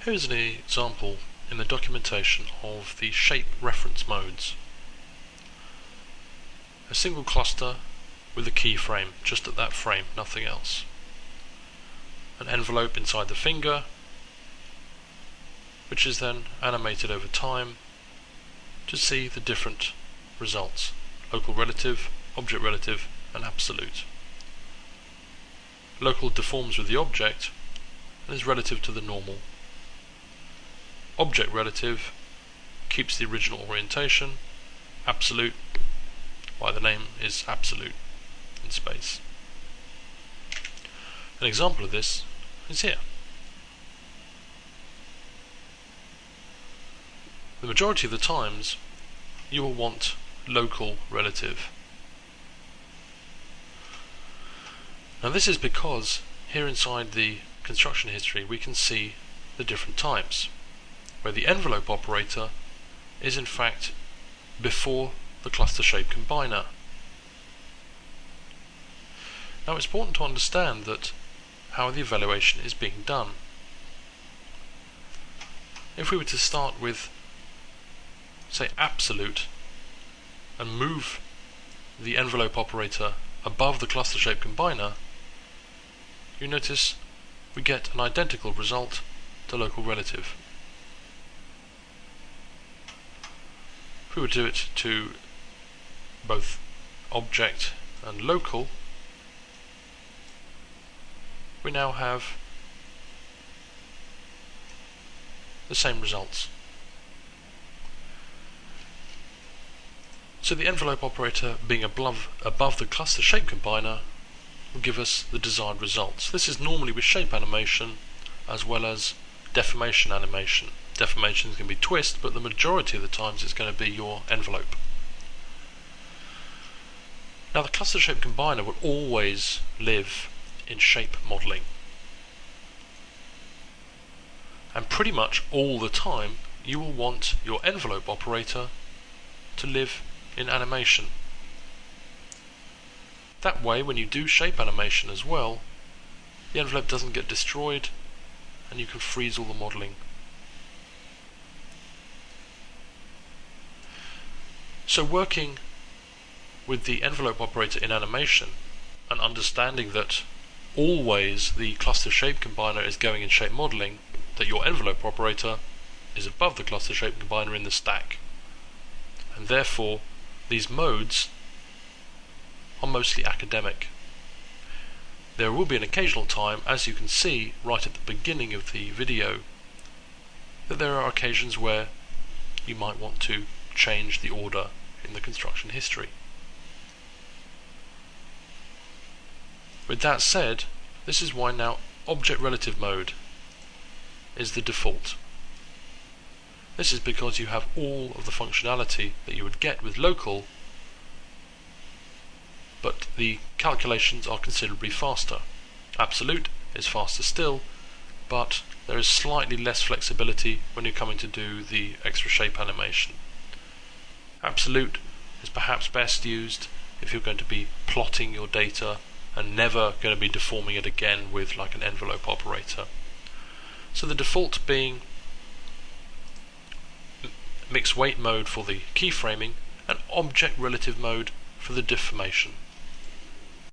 Here's an example in the documentation of the shape reference modes. A single cluster with a keyframe, just at that frame, nothing else. An envelope inside the finger, which is then animated over time to see the different results: local relative, object relative, and absolute. Local deforms with the object and is relative to the normal. Object relative keeps the original orientation. Absolute, why the name is absolute in space. An example of this is here. The majority of the times you will want local relative. Now this is because here inside the construction history we can see the different types, where the envelope operator is in fact before the cluster shape combiner. Now it's important to understand that how the evaluation is being done. If we were to start with, say, absolute and move the envelope operator above the cluster shape combiner, you notice we get an identical result to local relative. If we would do it to both object and local, we now have the same results. So the envelope operator being above the cluster shape combiner will give us the desired results. This is normally with shape animation as well as deformation animation. Deformation is going to be twist, but the majority of the times it's going to be your envelope. Now the cluster shape combiner will always live in shape modeling, and pretty much all the time you will want your envelope operator to live in animation. That way, when you do shape animation as well, the envelope doesn't get destroyed and you can freeze all the modeling. So working with the envelope operator in animation and understanding that always the cluster shape combiner is going in shape modeling, that your envelope operator is above the cluster shape combiner in the stack, and therefore these modes are mostly academic. There will be an occasional time, as you can see right at the beginning of the video, that there are occasions where you might want to change the order in the construction history. With that said, this is why now object relative mode is the default. This is because you have all of the functionality that you would get with local, but the calculations are considerably faster. Absolute is faster still, but there is slightly less flexibility when you're coming to do the extra shape animation. Absolute is perhaps best used if you're going to be plotting your data and never going to be deforming it again with like an envelope operator. So the default being mixed weight mode for the keyframing and object relative mode for the deformation.